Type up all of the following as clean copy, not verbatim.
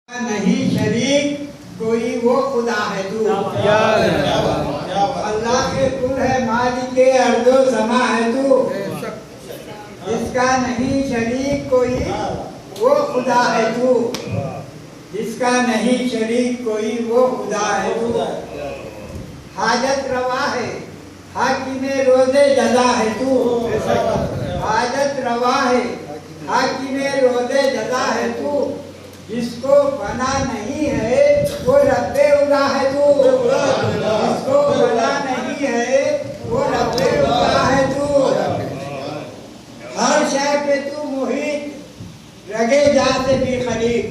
नहीं शरीक कोई वो खुदा है तू। अल्लाह के कुल है मालिक अर्दो समा है तू। जिसका नहीं शरीक कोई वो खुदा है तू। जिसका नहीं शरीक कोई वो खुदा है तू। हाजत रवा है हाकिमे रोज़े जज़ा है तू। हाजत रवा है हाकिमे रोज़े जज़ा है तू। जिसको बना नहीं है वो रब्बे उला है तू। जिसको बना नहीं है वो रब्बे उला है तू। हर शय पे तू मुहित रगे जा से भी खलीफ।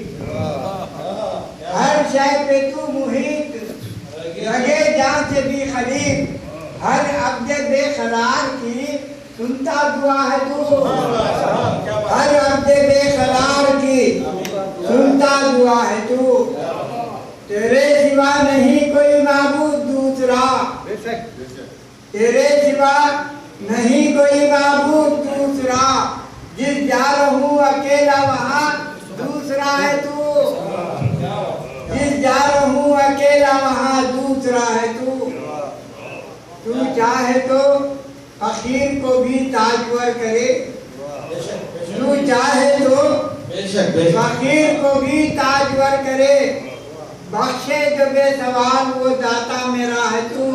हर शय पे तू मुहित रगे जा से भी खलीफ। हर अब्दे बेकरार की सुनता दुआ है तू। हर अब्दे बेकरार की सुनता दुआ है तू। तेरे सिवा नहीं कोई माबूद दूसरा। तेरे सिवा नहीं कोई माबूद दूसरा। जिस जा रहूं अकेला वहाँ दूसरा है तू। जिस जा रहूं अकेला वहाँ दूसरा है तू। तू चाहे तो फकीर को भी ताजवर करे। तू चाहे तो फकीर को भी ताजवर करे। बख्शे जो बेसवाल वो दाता मेरा है तू।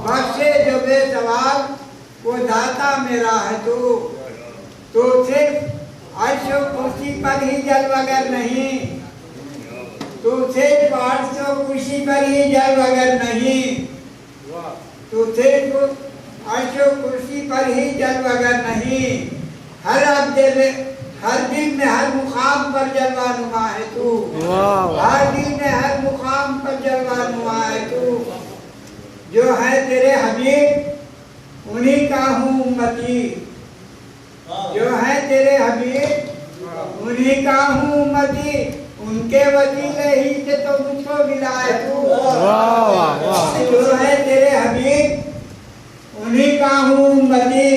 बख्शे जो बेसवाल वो दाता मेरा है तू। तो सिर्फ अर्श कुर्सी पर ही जलवगर नहीं। तो सिर्फ अर्श कुर्सी पर ही जलवगर नहीं। तो सिर्फ अर्श कुर्सी पर ही जलवगर नहीं। हर दिन में हर मुकाम पर जलवा नुमा है तू। हर दिन में हर मुकाम पर जलवा नुमा है तू। जो है तेरे हबीब उन्हीं का हूँ उम्मती। जो है तेरे हबीब उन्हीं का हूँ उम्मती। उनके वसीले ही से तो मुझको मिला है तू। जो है तेरे हबीब उन्हीं का हूँ उम्मती।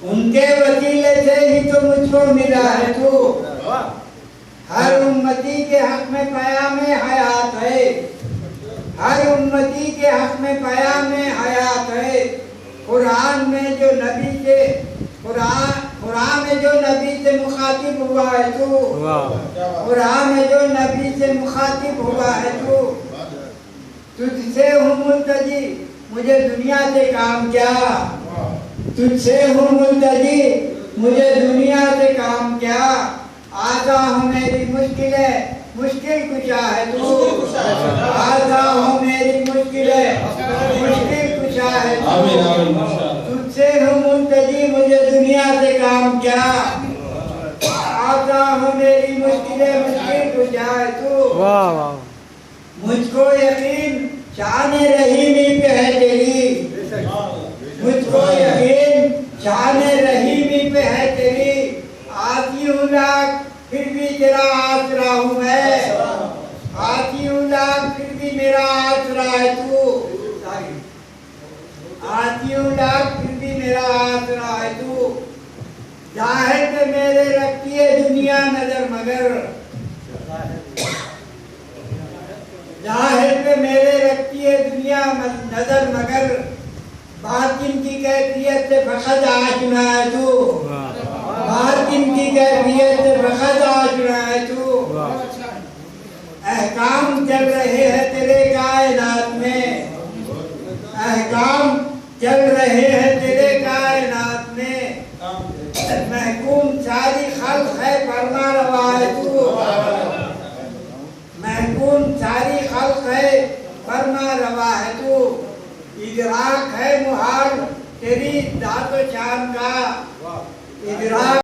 उनके वसीले से ही तो मुझको मिला है तू। हर उम्मती के हक में पयाम हयात है। हर उम्मती के हक में पयाम हयात है। कुरान में जो नबी से मुखातिब हुआ है तू। कुरान में जो नबी से मुखातिब हुआ है तू। तुझसे हूँ मुल्तजी मुझे दुनिया से काम क्या। तुझसे हूँ मुल्तजी मुझे दुनिया से काम क्या। आजा हो मेरी मुश्किलें मुश्किल कुशा है तू। आजा हो मेरी मुश्किलें मुश्किल कुशा है तू। तुझसे हूँ मुल्तजी मुझे दुनिया से काम क्या। आजा हो मेरी मुश्किलें मुश्किल कुशा है तू। मुझको यकीन शान रहीमी पे है तेरी। मुझको यकीन शान रहीमी पे है तेरी। आती हूँ लाख फिर भी तेरा आसरा हूँ मैं। आती हूँ लाख फिर भी मेरा आसरा है तू। आती हूँ लाख फिर भी मेरा आसरा है तू। जाहिर पे मेरे रखती है दुनिया नजर मगर। जाहिर पे मेरे रखती है दुनिया नजर मगर। बातिन की कैफियत से बखद आशना है तू। बातिन की कैफियत से बखद आशना है तू। अहकाम चल रहे हैं तेरे कायनात में। अहकाम चल रहे हैं तेरे कायनात में। महकूम सारी खल्क है फरमा रवा है तू। महकूम सारी खल्क है फरमा रवा है तू। इदराक है मुहाल तेरी दातो शान का। इदराक